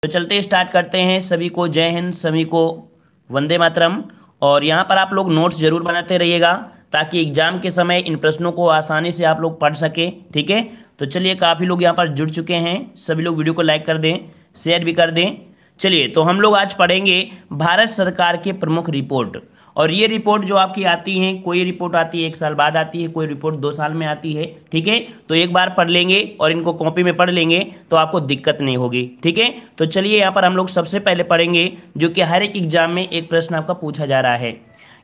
तो चलते स्टार्ट करते हैं। सभी को जय हिंद, सभी को वंदे मातरम। और यहाँ पर आप लोग नोट्स जरूर बनाते रहिएगा ताकि एग्जाम के समय इन प्रश्नों को आसानी से आप लोग पढ़ सके। ठीक है, तो चलिए काफ़ी लोग यहाँ पर जुड़ चुके हैं। सभी लोग वीडियो को लाइक कर दें, शेयर भी कर दें। चलिए, तो हम लोग आज पढ़ेंगे भारत सरकार के प्रमुख रिपोर्ट। और ये रिपोर्ट जो आपकी आती हैं, कोई रिपोर्ट आती है 1 साल बाद आती है, कोई रिपोर्ट 2 साल में आती है। ठीक है, तो एक बार पढ़ लेंगे और इनको कॉपी में पढ़ लेंगे तो आपको दिक्कत नहीं होगी। ठीक है, तो चलिए यहाँ पर हम लोग सबसे पहले पढ़ेंगे जो कि हर एक एग्जाम में एक प्रश्न आपका पूछा जा रहा है।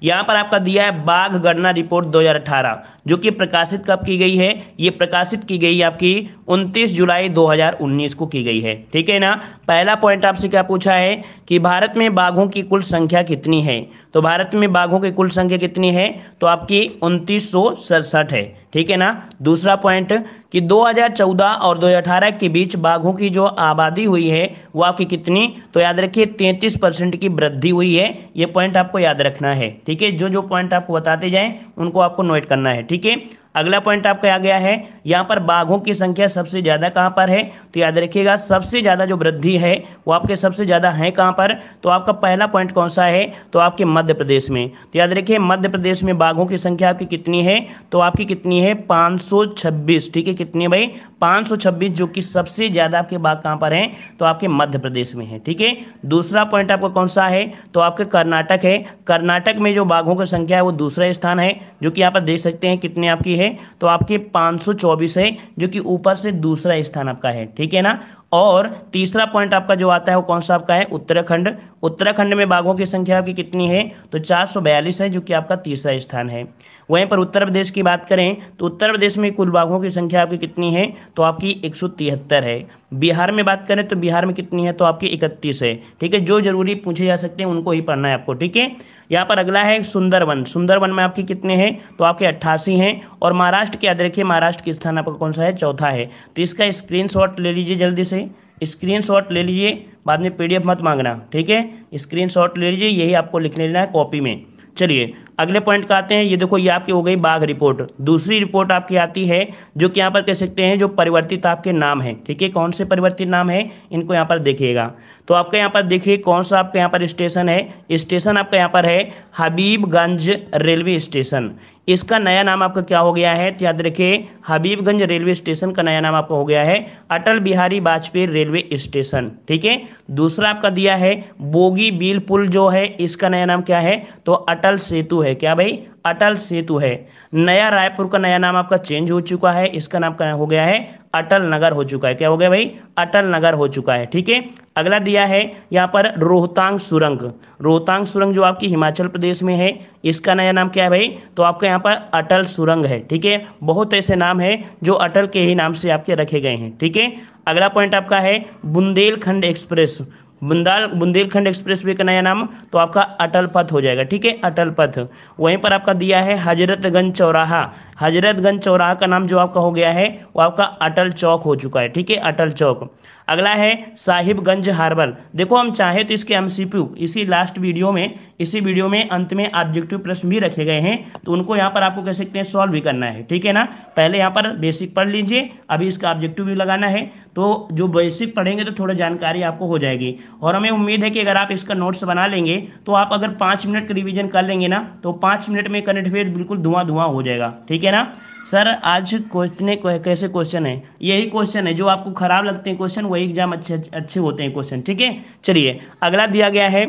यहाँ पर आपका दिया है बाघ गणना रिपोर्ट 2018, जो कि प्रकाशित कब की गई है? ये प्रकाशित की गई आपकी 29 जुलाई 2019 को की गई है। ठीक है ना। पहला पॉइंट आपसे क्या पूछा है कि भारत में बाघों की कुल संख्या कितनी है? तो भारत में बाघों की कुल संख्या कितनी है? तो आपकी 2967 है। ठीक है ना। दूसरा पॉइंट कि 2014 और 2018 के बीच बाघों की जो आबादी हुई है वो आपकी कितनी? तो याद रखिए 33% की वृद्धि हुई है। ये पॉइंट आपको याद रखना है। ठीक है, जो जो पॉइंट आपको बताते जाएं उनको आपको नोट करना है। ठीक है, अगला पॉइंट आपका आ गया है यहाँ पर बाघों की संख्या सबसे ज़्यादा कहाँ पर है? तो याद रखिएगा सबसे ज़्यादा जो वृद्धि है वो आपके सबसे ज़्यादा है कहाँ पर? तो आपका पहला पॉइंट कौन सा है? तो आपके मध्य प्रदेश में। तो याद रखिए मध्य प्रदेश में बाघों की संख्या आपकी कितनी है? तो आपकी कितनी है? 526। ठीक है, कितनी है भाई? 526, जो कि सबसे ज़्यादा आपके बाघ कहाँ पर हैं? तो आपके मध्य प्रदेश में है। ठीक है, दूसरा पॉइंट आपका कौन सा है? तो आपके कर्नाटक है। कर्नाटक में जो बाघों की संख्या है वो दूसरा स्थान है, जो कि यहाँ पर देख सकते हैं कितनी आपकी है। तो आपके 524 है, जो कि ऊपर से दूसरा स्थान आपका है। ठीक है ना। और तीसरा पॉइंट आपका जो आता है वो कौन सा आपका है? उत्तराखंड। उत्तराखंड में बाघों की संख्या आपकी कितनी है? तो 442 है, जो कि आपका तीसरा स्थान है। वहीं पर उत्तर प्रदेश की बात करें तो उत्तर प्रदेश में कुल बाघों की संख्या आपकी कितनी है? तो आपकी 173 है। बिहार में बात करें तो बिहार में कितनी है? तो आपकी 31 है। ठीक है, जो जरूरी पूछे जा सकते हैं उनको ही पढ़ना है आपको। ठीक है, यहाँ पर अगला है सुंदरवन। सुंदरवन में आपके कितने हैं? तो आपके 88 हैं। और महाराष्ट्र के याद रखिए महाराष्ट्र के स्थान आपका कौन सा है? चौथा है। तो इसका स्क्रीनशॉट ले लीजिए, जल्दी से स्क्रीनशॉट ले लीजिए, बाद में PDF मत मांगना। ठीक है, स्क्रीनशॉट ले लीजिए, यही आपको लिख लेना है कॉपी में। चलिए अगले पॉइंट का आते हैं। ये देखो, ये आपकी हो गई बाघ रिपोर्ट। दूसरी रिपोर्ट आपकी आती है जो कि यहाँ पर कह सकते हैं जो परिवर्तित आपके नाम है। ठीक है, कौन से परिवर्तित नाम है इनको यहाँ पर देखिएगा। तो आपका यहाँ पर देखिए कौन सा आपका यहाँ पर स्टेशन है। स्टेशन आपका यहाँ पर है हबीबगंज रेलवे स्टेशन। इसका नया नाम आपका क्या हो गया है? तो याद रखिए हबीबगंज रेलवे स्टेशन का नया नाम आपका हो गया है अटल बिहारी वाजपेयी रेलवे स्टेशन। ठीक है, दूसरा आपका दिया है बोगीबील पुल जो है, इसका नया नाम क्या है? तो अटल सेतु है। क्या भाई? अटल सेतु है। नया रायपुर का नया नाम आपका चेंज हो चुका है, इसका नाम क्या हो गया है? अटल नगर हो चुका है। क्या हो गया भाई? अटल नगर हो चुका है। ठीक है, अगला दिया है यहाँ पर रोहतांग सुरंग। रोहतांग सुरंग जो आपकी हिमाचल प्रदेश में है, इसका नया नाम क्या है भाई? तो आपका यहाँ पर अटल सुरंग है। ठीक है, बहुत ऐसे नाम है जो अटल के ही नाम से आपके रखे गए हैं। ठीक है, अगला पॉइंट आपका है Bundelkhand express. Bundelkhand express way का नया नाम तो आपका अटल पथ हो जाएगा। ठीक है, अटल पथ। वहीं पर आपका दिया है हजरतगंज चौराहा। हजरतगंज चौराहा का नाम जो आपका हो गया है वो आपका अटल चौक हो चुका है। ठीक है, अटल चौक। अगला है साहिबगंज हार्बर। देखो, हम चाहे तो इसके MCQ इसी वीडियो में अंत में ऑब्जेक्टिव प्रश्न भी रखे गए हैं, तो उनको यहाँ पर आपको कह सकते हैं सॉल्व भी करना है। ठीक है ना। पहले यहाँ पर बेसिक पढ़ लीजिए, अभी इसका ऑब्जेक्टिव भी लगाना है। तो जो बेसिक पढ़ेंगे तो थोड़ा जानकारी आपको हो जाएगी। और हमें उम्मीद है कि अगर आप इसका नोट्स बना लेंगे तो आप अगर 5 मिनट का रिविजन कर लेंगे ना, तो 5 मिनट में करंट अफेयर बिल्कुल धुआं धुआं हो जाएगा। ठीक है ना। सर आज कितने कैसे क्वेश्चन है? यही क्वेश्चन है जो आपको खराब लगते हैं क्वेश्चन, वही एग्जाम अच्छे होते हैं क्वेश्चन। ठीक है, चलिए अगला दिया गया है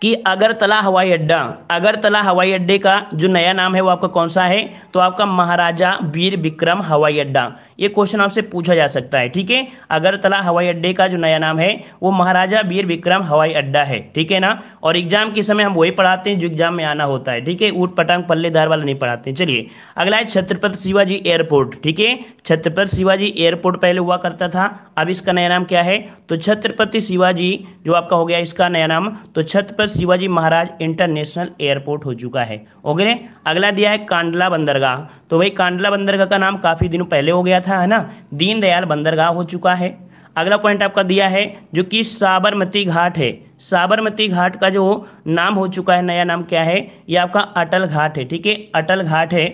कि अगरतला हवाई अड्डा। अगरतला हवाई अड्डे का जो नया नाम है वो आपका कौन सा है? तो आपका महाराजा वीर विक्रम हवाई अड्डा। ये क्वेश्चन आपसे पूछा जा सकता है। ठीक है, अगरतला हवाई अड्डे का जो नया नाम है वो महाराजा वीर विक्रम हवाई अड्डा है। ठीक है ना। और एग्जाम के समय हम वही पढ़ाते हैं जो एग्जाम में आना होता है। ठीक है, ऊट पटांग पल्लेदार वाला नहीं पढ़ाते हैं। चलिए अगला है छत्रपति शिवाजी एयरपोर्ट। ठीक है, छत्रपति शिवाजी एयरपोर्ट पहले हुआ करता था, अब इसका नया नाम क्या है? तो छत्रपति शिवाजी जो आपका हो गया इसका नया नाम तो छत्रपति शिवाजी महाराज इंटरनेशनल एयरपोर्ट हो चुका है। ओके, अगला दिया है कांडला बंदरगाह। तो भाई कांडला बंदरगाह का नाम काफी दिनों पहले हो गया था, है ना, दीनदयाल बंदरगाह हो चुका है। अगला पॉइंट आपका दिया है जो कि साबरमती घाट है। साबरमती घाट का जो नाम हो चुका है, नया नाम क्या है? ये आपका अटल घाट है। ठीक है, अटल घाट है।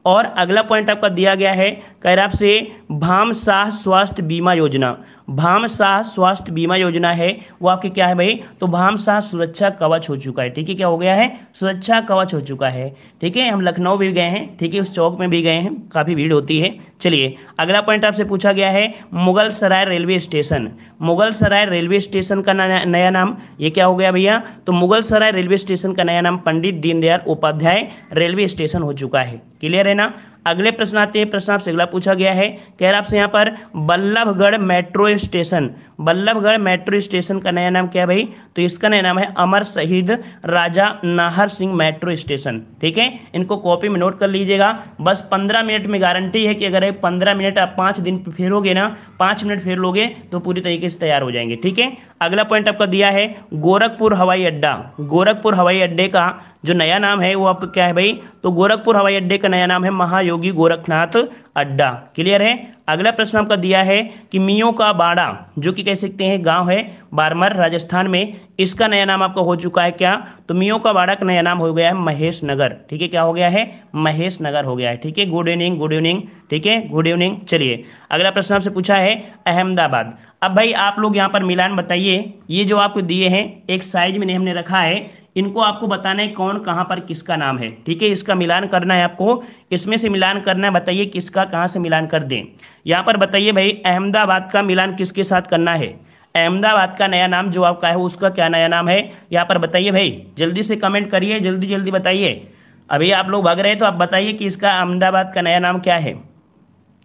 और अगला पॉइंट आपका दिया गया है, कह रहा आपसे भामशाह स्वास्थ्य बीमा योजना। भामशाह स्वास्थ्य बीमा योजना है वो आपके क्या है भाई, तो भामशाह सुरक्षा कवच हो चुका है। ठीक है, क्या हो गया है, सुरक्षा कवच हो चुका है। ठीक है, हम लखनऊ भी गए हैं, ठीक है, उस चौक में भी गए हैं, काफ़ी भीड़ होती है। चलिए अगला पॉइंट आपसे पूछा गया है मुगल सराय रेलवे स्टेशन। मुगल सराय रेलवे स्टेशन का नया नाम ये क्या हो गया भैया, तो मुगल सराय रेलवे स्टेशन का नया नाम पंडित दीनदयाल उपाध्याय रेलवे स्टेशन हो चुका है। क्लियर है ना। अगले प्रश्न आते हैं, प्रश्न आपसे अगला पूछा गया है, कह रहा आपसे यहाँ पर Ballabhgarh metro station. Ballabhgarh metro station का नया नाम क्या है भाई, तो इसका नया नाम है अमर शहीद राजा नाहर सिंह मेट्रो स्टेशन। ठीक है, इनको कॉपी में नोट कर लीजिएगा। बस 15 मिनट में गारंटी है कि अगर 15 मिनट आप 5 दिन फेरोगे ना, 5 मिनट फेर लोगे तो पूरी तरीके से तैयार हो जाएंगे। ठीक है, अगला पॉइंट आपका दिया है गोरखपुर हवाई अड्डा। गोरखपुर हवाई अड्डे का जो नया नाम है वो आपका क्या है भाई, तो गोरखपुर हवाई अड्डे का नया नाम है महायोगी गोरखनाथ अड्डा। क्लियर है। अगला प्रश्न आपका दिया है कि मियों का बाड़ा, जो कि कह सकते हैं गांव है बारमर राजस्थान में, इसका नया नाम आपका हो चुका है क्या, तो मियों का बाड़ा का नया नाम हो गया है महेश नगर। ठीक है, क्या हो गया है, महेश नगर हो गया है। ठीक है, गुड इवनिंग, गुड इवनिंग। ठीक है, गुड इवनिंग। चलिए अगला प्रश्न आपसे पूछा है अहमदाबाद। अब भाई आप लोग यहाँ पर मिलान बताइए, ये जो आपको दिए हैं एक साइज में हमने रखा है, इनको आपको बताना है कौन कहाँ पर किसका नाम है। ठीक है, इसका मिलान करना है आपको, इसमें से मिलान करना है, बताइए किसका कहाँ से मिलान कर दें। यहाँ पर बताइए भाई अहमदाबाद का मिलान किसके साथ करना है, अहमदाबाद का नया नाम जो आपका है उसका क्या नया नाम है, यहाँ पर बताइए भाई, जल्दी से कमेंट करिए, जल्दी जल्दी बताइए। अभी आप लोग भाग रहे हैं तो आप बताइए कि इसका अहमदाबाद का नया नाम क्या है।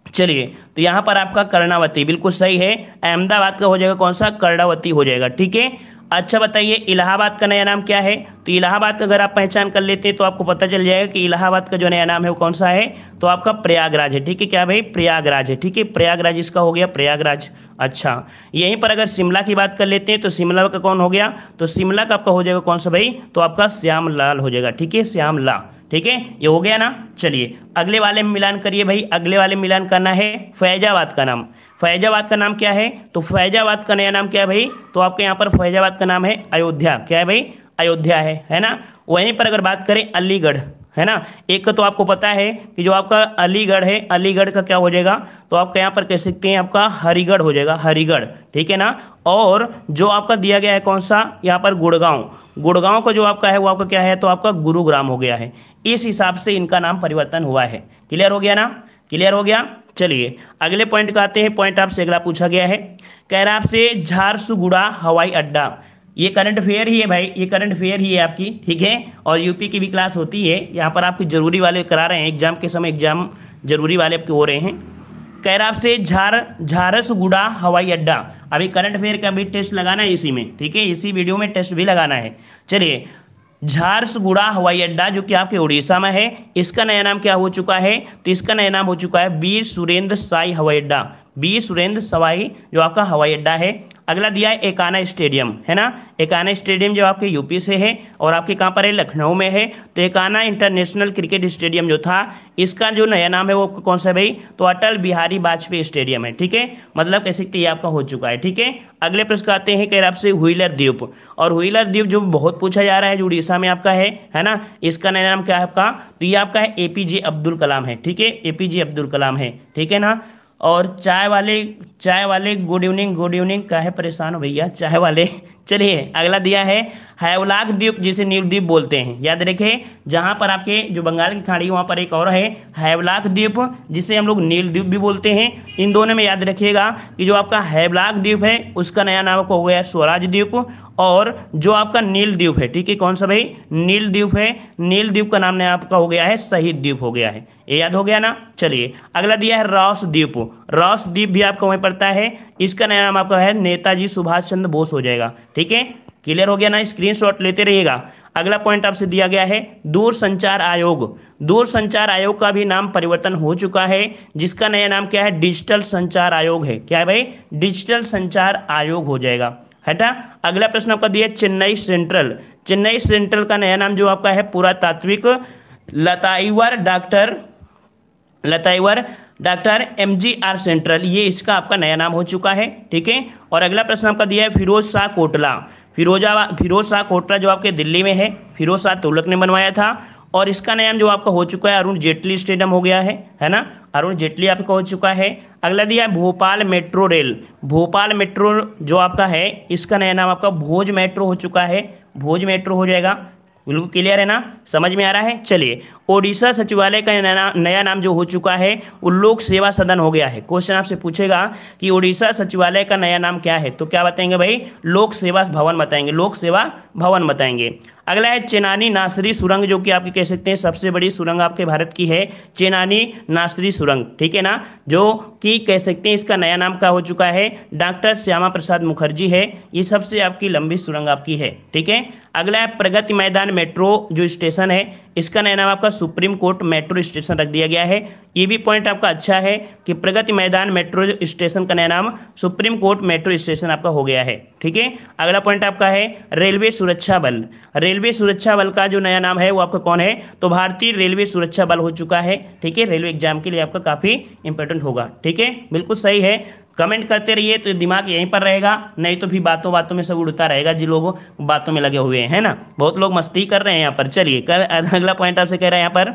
चलिए तो यहाँ पर आपका कर्णावती बिल्कुल सही है, अहमदाबाद का हो जाएगा कौन सा, कर्णावती हो जाएगा। ठीक है, अच्छा बताइए इलाहाबाद का नया नाम क्या है, तो इलाहाबाद अगर आप पहचान कर लेते हैं तो आपको पता चल जाएगा कि इलाहाबाद का जो नया नाम है वो कौन सा है, तो आपका प्रयागराज है। ठीक है, क्या भाई, प्रयागराज है। ठीक है, प्रयागराज इसका हो गया, प्रयागराज। अच्छा यहीं पर अगर शिमला की बात कर लेते हैं तो शिमला का कौन हो गया, तो शिमला का आपका हो जाएगा कौन सा भाई, तो आपका श्यामलाल हो जाएगा। ठीक है, श्यामला। ठीक है, ये हो गया ना। चलिए अगले वाले में मिलान करिए भाई, अगले वाले में मिलान करना है फैजाबाद का नाम। फैजाबाद का नाम क्या है, तो फैजाबाद का नया नाम क्या है भाई, तो आपके यहाँ पर फैजाबाद का नाम है अयोध्या। क्या है भाई, अयोध्या है ना। वहीं पर अगर बात करें अलीगढ़, है ना, एक तो आपको पता है कि जो आपका अलीगढ़ है, अलीगढ़ का क्या हो जाएगा, तो आपका यहाँ पर कह सकते हैं आपका हरिगढ़ हो जाएगा, हरिगढ़। ठीक है ना। और जो आपका दिया गया है कौन सा, यहाँ पर गुड़गांव, गुड़गांव का जो आपका है वो आपका क्या है, तो आपका गुरुग्राम हो गया है। इस हिसाब से इनका नाम परिवर्तन हुआ है। क्लियर हो गया ना, क्लियर हो गया। चलिए अगले पॉइंट का आते हैं, पॉइंट आपसे अगला पूछा गया है, कह रहा है आपसे झारसुगुड़ा हवाई अड्डा। ये करंट अफेयर ही है भाई, ये करंट अफेयर ही है आपकी। ठीक है, और यूपी की भी क्लास होती है, यहाँ पर आपकी जरूरी वाले करा रहे हैं, एग्जाम के समय एग्जाम जरूरी वाले आपके हो रहे हैं। कह रहा आपसे झारसुगुड़ा हवाई अड्डा। अभी करंट अफेयर का भी टेस्ट लगाना है इसी में। ठीक है, इसी वीडियो में टेस्ट भी लगाना है। चलिए झारसुगुड़ा हवाई अड्डा जो कि आपके उड़ीसा में है, इसका नया नाम क्या हो चुका है, तो इसका नया नाम हो चुका है वीर सुरेंद्र साई हवाई अड्डा। वीर सुरेंद्र साई जो आपका हवाई अड्डा है। अगला दिया है एकाना स्टेडियम, है ना, एकाना स्टेडियम जो आपके यूपी से है और आपके कहाँ पर है, लखनऊ में है। तो एकाना इंटरनेशनल क्रिकेट स्टेडियम जो था, इसका जो नया नाम है वो कौन सा है भाई, तो अटल बिहारी वाजपेयी स्टेडियम है। ठीक है, मतलब कह सकते ये आपका हो चुका है। ठीक है, अगले प्रश्न आते हैं, कह रहे आपसे व्हीलर द्वीप। और व्हीलर द्वीप जो बहुत पूछा जा रहा है, जो उड़ीसा में आपका है ना, इसका नया नाम क्या है आपका, तो ये आपका है एपीजे अब्दुल कलाम है। ठीक है, एपीजे अब्दुल कलाम है। ठीक है ना। और चाय वाले गुड इवनिंग, गुड इवनिंग, काहे परेशान हो भैया चाय वाले। चलिए अगला दिया है हैवलाक द्वीप, जिसे नीलद्वीप बोलते हैं। याद रखें, जहाँ पर आपके जो बंगाल की खाड़ी वहाँ पर एक और है हैवलाक द्वीप, जिसे हम लोग नीलद्वीप भी बोलते हैं। इन दोनों में याद रखिएगा कि जो आपका हैवलाक द्वीप है उसका नया नाम आपको हो गया स्वराज द्वीप, और जो आपका नील द्वीप है, ठीक है, कौन सा भाई, नील द्वीप है, नील द्वीप का नाम नया आपका हो गया है शहीद द्वीप हो गया है। ये याद हो गया ना। चलिए अगला दिया है रॉस द्वीप। रॉस द्वीप भी आपका वहीं पड़ता है, इसका नया नाम आपका है नेताजी सुभाष चंद्र बोस हो जाएगा। ठीक है, क्लियर हो गया ना, स्क्रीनशॉट लेते रहिएगा। अगला पॉइंट आपसे दिया गया है दूरसंचार आयोग। दूरसंचार आयोग का भी नाम परिवर्तन हो चुका है, जिसका नया नाम क्या है, डिजिटल संचार आयोग है। क्या है भाई, डिजिटल संचार आयोग हो जाएगा। हटा। अगला प्रश्न आपका दिया चेन्नई सेंट्रल। चेन्नई सेंट्रल का नया नाम जो आपका है पुरातात्विक लताइवर डॉक्टर MGR सेंट्रल, ये इसका आपका नया नाम हो चुका है। ठीक है, और अगला प्रश्न आपका दिया है फिरोज शाह कोटला। फिरोज शाह कोटला जो आपके दिल्ली में है, फिरोज शाह तुगलक ने बनवाया था। और इसका नाम जो आपका हो चुका है अरुण जेटली स्टेडियम हो गया है ना, अरुण जेटली आपका हो चुका है। अगला दिया है Bhopal metro rail, Bhopal metro जो आपका है इसका नया नाम आपका भोज मेट्रो हो चुका है, भोज मेट्रो हो जाएगा। बिल्कुल क्लियर है ना, समझ में आ रहा है। चलिए, ओडिशा सचिवालय का नया नाम जो हो चुका है वो लोक सेवा सदन हो गया है। क्वेश्चन आपसे पूछेगा कि ओडिशा सचिवालय का नया नाम क्या है, तो क्या बताएंगे भाई, लोक सेवा भवन बताएंगे, लोक सेवा भवन बताएंगे। अगला है चेनानी नासरी सुरंग, जो कि आपकी कह सकते हैं सबसे बड़ी सुरंग आपके भारत की है, चेनानी नासरी सुरंग, ठीक है ना, जो कि कह सकते हैं इसका नया नाम क्या हो चुका है, डॉक्टर श्यामा प्रसाद मुखर्जी है। ये सबसे आपकी लंबी सुरंग आपकी है, ठीक है। अगला है प्रगति मैदान मेट्रो जो स्टेशन है, इसका नया नाम आपका सुप्रीम कोर्ट मेट्रो स्टेशन रख दिया गया है। ये भी पॉइंट आपका अच्छा है कि प्रगति मैदान मेट्रो स्टेशन का नया नाम सुप्रीम कोर्ट मेट्रो स्टेशन आपका हो गया है, ठीक है। अगला पॉइंट आपका है रेलवे सुरक्षा बल, रेलवे सुरक्षा बल का जो नया नाम है वो आपका कौन है, तो भारतीय रेलवे सुरक्षा बल हो चुका है, ठीक है। रेलवे एग्जाम के लिए आपका काफ़ी इंपॉर्टेंट होगा, ठीक है, बिल्कुल सही है। कमेंट करते रहिए तो दिमाग यहीं पर रहेगा, नहीं तो फिर बातों बातों में सब उड़ता रहेगा, जिन लोगों बातों में लगे हुए हैं ना, बहुत लोग मस्ती कर रहे हैं यहाँ पर। चलिए, अगला पॉइंट आपसे कह रहा है यहाँ पर,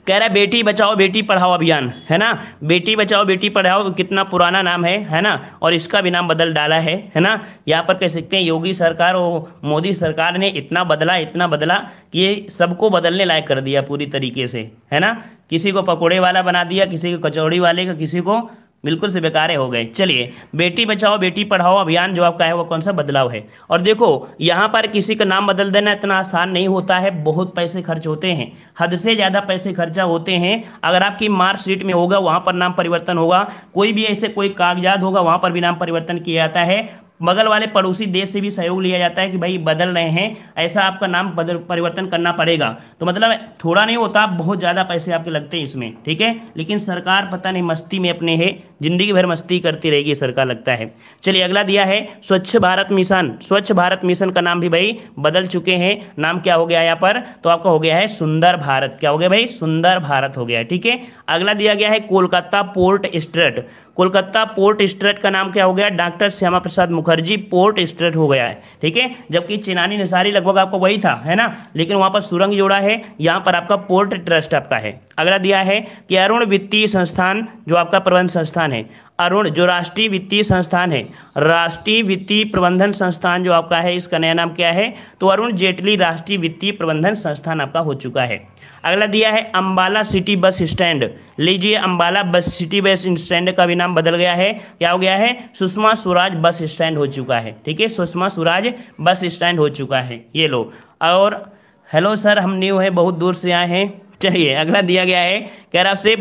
कह रहा है बेटी बचाओ बेटी पढ़ाओ अभियान, है ना। बेटी बचाओ बेटी पढ़ाओ कितना पुराना नाम है ना, और इसका भी नाम बदल डाला है ना। यहाँ पर कह सकते हैं योगी सरकार और मोदी सरकार ने इतना बदला कि ये सबको बदलने लायक कर दिया पूरी तरीके से, है ना। किसी को पकौड़े वाला बना दिया, किसी को कचौड़ी वाले का, किसी को बिल्कुल से बेकारे हो गए। चलिए, बेटी बचाओ बेटी पढ़ाओ अभियान जो आपका है वो कौन सा बदलाव है। और देखो यहाँ पर किसी का नाम बदल देना इतना आसान नहीं होता है, बहुत पैसे खर्च होते हैं, हद से ज़्यादा पैसे खर्चा होते हैं। अगर आपकी मार्कशीट में होगा वहाँ पर नाम परिवर्तन होगा, कोई भी ऐसे कोई कागजात होगा वहाँ पर भी नाम परिवर्तन किया जाता है, बगल वाले पड़ोसी देश से भी सहयोग लिया जाता है कि भाई बदल रहे हैं, ऐसा आपका नाम परिवर्तन करना पड़ेगा। तो मतलब थोड़ा नहीं होता, बहुत ज़्यादा पैसे आपके लगते हैं इसमें, ठीक है। लेकिन सरकार पता नहीं मस्ती में अपने है, जिंदगी भर मस्ती करती रहेगी सरकार, लगता है। चलिए, अगला दिया है स्वच्छ भारत मिशन, स्वच्छ भारत मिशन का नाम भी भाई बदल चुके हैं, नाम क्या हो गया यहाँ पर, तो आपका हो गया है सुंदर भारत। क्या हो गया भाई, सुंदर भारत हो गया, ठीक है। अगला दिया गया है Kolkata port straight, Kolkata port straight का नाम क्या हो गया, doctor Shyama Prasad Mukherjee port straight हो गया है, ठीक है। जबकि चेनानी निसारी लगभग आपका वही था, है ना, लेकिन वहां पर सुरंग जोड़ा है, यहाँ पर आपका पोर्ट ट्रस्ट आपका है। अगला दिया है कि अरुण वित्तीय संस्थान जो आपका प्रबंध संस्थान है, अरुण जो राष्ट्रीय वित्तीय संस्थान है, राष्ट्रीय वित्तीय प्रबंधन संस्थान जो आपका है इसका नया नाम क्या है, तो अरुण जेटली राष्ट्रीय वित्तीय प्रबंधन संस्थान आपका हो चुका है। अगला दिया है अंबाला सिटी बस स्टैंड, लीजिए Ambala bus city bus stand का भी नाम बदल गया है, क्या हो गया है, सुषमा स्वराज बस स्टैंड हो चुका है, ठीक है, सुषमा स्वराज बस स्टैंड हो चुका है। ये लो, और हेलो सर हम न्यू हैं, बहुत दूर से आए हैं। चलिए, अगला दिया गया है, कह रहा से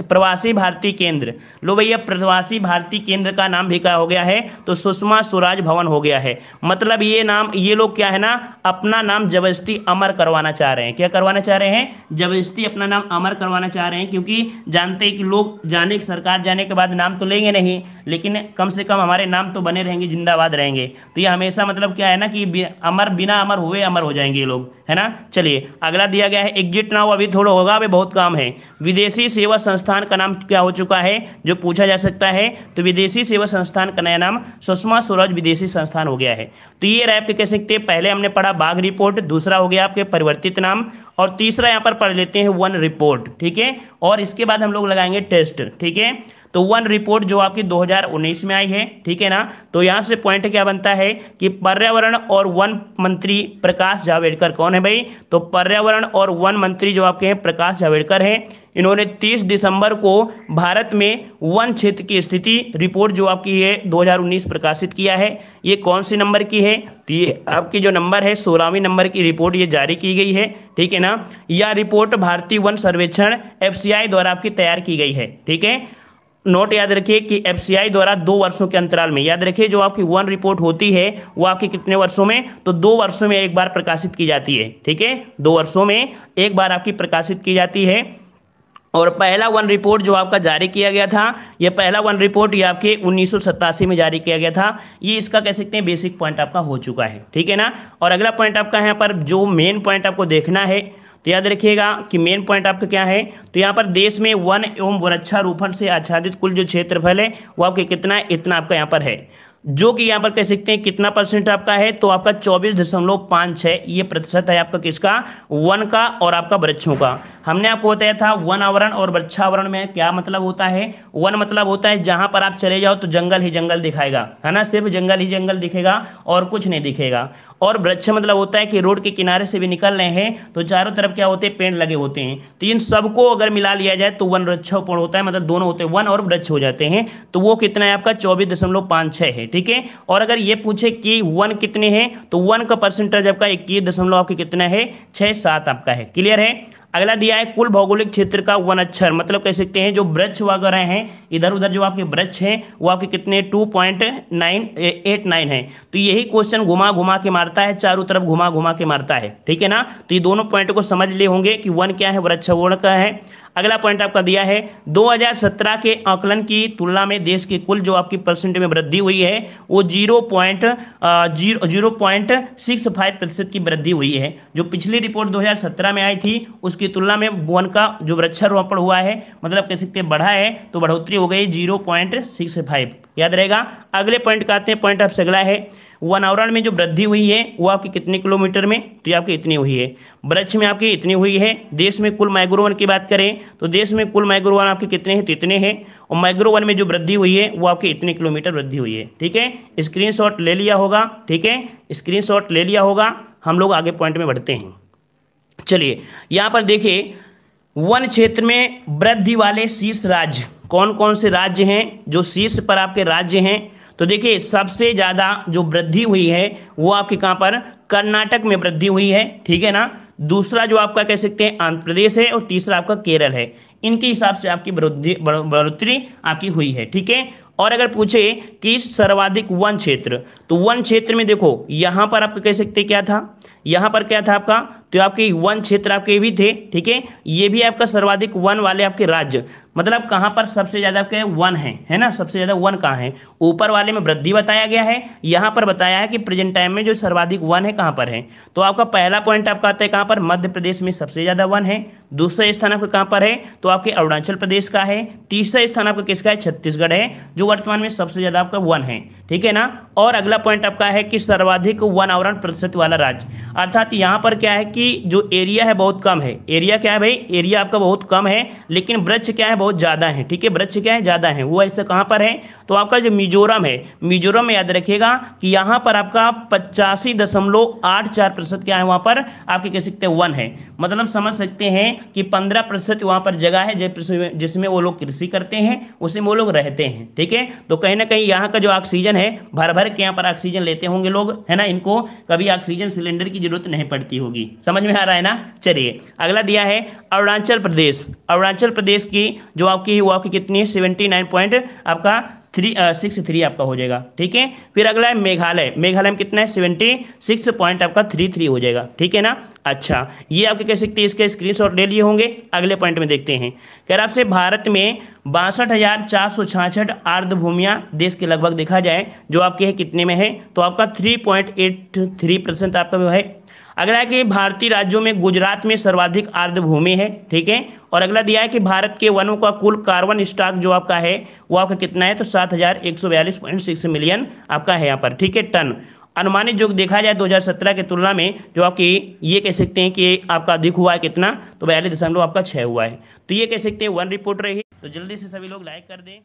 प्रवासी भारतीय केंद्र, लो भैया प्रवासी भारतीय केंद्र का नाम भी क्या हो गया है, तो सुषमा स्वराज भवन हो गया है। मतलब ये नाम, ये लोग क्या है ना, अपना नाम जबरदस्ती अमर करवाना चाह रहे हैं, क्या करवाना चाह रहे हैं, जबरदस्ती अपना नाम अमर करवाना चाह रहे हैं, क्योंकि जानते हैं कि लोग जाने, सरकार जाने के बाद नाम तो लेंगे नहीं, लेकिन कम से कम हमारे नाम तो बने रहेंगे, जिंदाबाद रहेंगे। तो ये हमेशा मतलब क्या है ना कि अमर, बिना अमर हुए अमर हो जाएंगे ये लोग, है ना। चलिए, अगला दिया गया है एग्जिट नाउ, अभी थोड़ा होगा, अभी बहुत काम है। विदेशी सेवा संस्थान का नाम क्या हो चुका है, जो पूछा जा सकता है, तो विदेशी सेवा संस्थान का नया नाम सुषमा स्वराज विदेशी संस्थान हो गया है। तो ये रहा आपके कह सकते हैं, पहले हमने पढ़ा बाघ रिपोर्ट, दूसरा हो गया आपके परिवर्तित नाम, और तीसरा यहाँ पर पढ़ लेते हैं वन रिपोर्ट, ठीक है। और इसके बाद हम लोग लगाएंगे टेस्ट, ठीक है। तो वन रिपोर्ट जो आपकी 2019 में आई है, ठीक है ना। तो यहाँ से पॉइंट क्या बनता है कि पर्यावरण और वन मंत्री प्रकाश जावड़ेकर कौन है भाई, तो पर्यावरण और वन मंत्री जो आपके हैं प्रकाश जावड़ेकर हैं। इन्होंने 30 दिसंबर को भारत में वन क्षेत्र की स्थिति रिपोर्ट जो आपकी है 2019 प्रकाशित किया है। ये कौन सी नंबर की है, तो ये आपकी जो नंबर है 16वीं नंबर की रिपोर्ट ये जारी की गई है, ठीक है ना। यह रिपोर्ट भारतीय वन सर्वेक्षण FCI द्वारा आपकी तैयार की गई है, ठीक है। नोट याद रखिए कि FCI द्वारा 2 वर्षों के अंतराल में, याद रखिए जो आपकी वन रिपोर्ट होती है वो आपके कितने वर्षों में, तो 2 वर्षों में एक बार प्रकाशित की जाती है, ठीक है, 2 वर्षों में एक बार आपकी प्रकाशित की जाती है। और पहला वन रिपोर्ट जो आपका जारी किया गया था, ये पहला वन रिपोर्ट ये आपके 1987 में जारी किया गया था। ये इसका कह सकते हैं बेसिक पॉइंट आपका हो चुका है, ठीक है ना। और अगला पॉइंट आपका यहाँ पर जो मेन पॉइंट आपको देखना है, तो याद रखिएगा कि मेन पॉइंट आपका क्या है, तो यहाँ पर देश में वन एवं वृक्षारोपण से आच्छादित कुल जो क्षेत्रफल है वो आपके कितना है, इतना आपका यहाँ पर है। जो कि यहाँ पर कह सकते हैं कितना परसेंट आपका है, तो आपका 24.56 ये प्रतिशत है आपका किसका, वन का और आपका वृक्षों का। हमने आपको बताया था वन आवरण और वृक्षावरण में क्या मतलब होता है। वन मतलब होता है जहां पर आप चले जाओ तो जंगल ही जंगल दिखाएगा, है ना, सिर्फ जंगल ही जंगल दिखेगा और कुछ नहीं दिखेगा। और वृक्ष मतलब होता है कि रोड के किनारे से भी निकल रहे हैं तो चारों तरफ क्या होते हैं, पेड़ लगे होते हैं। तो इन सबको अगर मिला लिया जाए तो वन वृक्षारोपण होता है, मतलब दोनों होते हैं, वन और वृक्ष हो जाते हैं। तो वो कितना है आपका 24.56 है, ठीक है। और अगर ये पूछे कि वन कितने हैं, तो वन का परसेंटेज आपका 21 दशमलव आपके कितना है, 67 आपका है। क्लियर है। अगला दिया है कुल भौगोलिक क्षेत्र का वन अक्षर, मतलब कह सकते हैं जो वृक्ष वगैरह हैं इधर उधर जो आपके वृक्ष हैं वो आपके कितने 2.989 है। तो यही क्वेश्चन घुमा घुमा के मारता है, चारों तरफ घुमा घुमा के मारता है, ठीक है ना। तो ये दोनों पॉइंट को समझ लिए होंगे कि वन क्या है, वृक्षारोपण क्या है। अगला पॉइंट आपका दिया है 2017 के आकलन की तुलना में देश के कुल जो आपकी परसेंट में वृद्धि हुई है वो 0.65% की वृद्धि हुई है। जो पिछली रिपोर्ट 2017 में आई थी उसकी तुलना में वन का जो वृक्षारोपण हुआ है, मतलब कह सकते हैं बढ़ा है, तो बढ़ोतरी हो गई 0.65, याद रहेगा। अगले पॉइंट का आते हैं, पॉइंट आपसे अगला है वन आवरण में जो वृद्धि हुई है वो आपकी कितने किलोमीटर में, तो ये आपकी इतनी हुई है। वृक्ष में आपकी इतनी हुई है। देश में कुल मैंग्रोव वन की बात करें तो देश में कुल मैंग्रोव वन आपके कितने हैं, तो इतने हैं। और मैंग्रोव वन में जो वृद्धि हुई है वो आपके इतने किलोमीटर वृद्धि हुई है, ठीक है। स्क्रीनशॉट ले लिया होगा, ठीक है, स्क्रीनशॉट ले लिया होगा। हम लोग आगे पॉइंट में बढ़ते हैं। चलिए यहाँ पर देखिए वन क्षेत्र में वृद्धि वाले शीर्ष राज्य कौन कौन से राज्य हैं, जो शीर्ष पर आपके राज्य हैं। तो देखिए सबसे ज़्यादा जो वृद्धि हुई है वो आपके कहाँ पर, कर्नाटक में वृद्धि हुई है, ठीक है ना। दूसरा जो आपका कह सकते हैं आंध्र प्रदेश है और तीसरा आपका केरल है। इनके हिसाब से आपकी बढ़ोतरी आपकी हुई है, ठीक है। और अगर पूछे कि सर्वाधिक वन क्षेत्र, तो वन क्षेत्र में देखो यहाँ पर आपका कह सकते क्या था, यहाँ पर क्या था आपका, तो आपके वन क्षेत्र आपके भी थे, ठीक है। ये भी आपका सर्वाधिक वन वाले आपके राज्य, मतलब कहाँ पर सबसे ज़्यादा आपके वन है ना, सबसे ज़्यादा वन कहाँ है, ऊपर वाले में वृद्धि बताया गया है, यहाँ पर बताया है कि प्रेजेंट टाइम में जो सर्वाधिक वन है कहाँ पर है। तो आपका पहला पॉइंट आपका आता है कहाँ पर, मध्य प्रदेश में सबसे ज़्यादा वन है। दूसरा स्थान आपका कहाँ पर है, तो आपके अरुणाचल प्रदेश का है। तीसरा स्थान आपका किसका है, छत्तीसगढ़ है, जो वर्तमान में सबसे ज़्यादा आपका वन है, ठीक है ना। और अगला पॉइंट आपका है कि सर्वाधिक वन आवरण प्रतिशत वाला राज्य, अर्थात यहाँ पर क्या है कि जो एरिया है बहुत कम है। एरिया क्या है भाई, एरिया आपका बहुत कम है, लेकिन वृक्ष क्या है बहुत ज़्यादा है, ठीक है। वृक्ष क्या है ज़्यादा है, वो ऐसा कहाँ पर है, तो आपका जो मिजोरम है, मिजोरम में याद रखिएगा कि यहाँ पर आपका 85.84% क्या है, वहाँ पर आपके कह सकते हैं वन है। मतलब समझ सकते हैं कि 15% वहाँ पर जगह है जिसमें वो लोग कृषि करते हैं, उसमें वो लोग रहते हैं, ठीक है। तो कहीं ना कहीं यहाँ का जो ऑक्सीजन है भर भर के यहाँ पर ऑक्सीजन लेते होंगे लोग, है ना। इनको कभी ऑक्सीजन सिलेंडर की जरूरत नहीं पड़ती होगी, समझ में आ रहा है ना। चलिए अगला दिया है अरुणाचल प्रदेश। अरुणाचल प्रदेश की जो आपकी वो आपकी कितनी है 79 पॉइंट आपका 363 आपका हो जाएगा, ठीक है। फिर अगला है मेघालय। मेघालय में कितना है 76 पॉइंट आपका 33 हो जाएगा, ठीक है ना। अच्छा ये आपके कह सकते हैं, इसके स्क्रीनशॉट ले लिए होंगे। अगले पॉइंट में देखते हैं, कह रहा आपसे भारत में 62,466 आर्द्र भूमियाँ देश के लगभग देखा जाए जो आपके है कितने में है, तो आपका 3.83% आपका जो है। अगला है कि भारतीय राज्यों में गुजरात में सर्वाधिक आर्द्र भूमि है, ठीक है। और अगला दिया है कि भारत के वनों का कुल कार्बन स्टॉक जो आपका है वो आपका कितना है, तो 7,142.6 मिलियन आपका है यहाँ पर, ठीक है, टन। अनुमानित जो देखा जाए 2017 की तुलना में जो आपकी ये कह सकते हैं कि आपका अधिक हुआ है कितना, तो 42.6 हुआ है। तो ये कह सकते हैं वन रिपोर्ट रही। तो जल्दी से सभी लोग लाइक कर दें।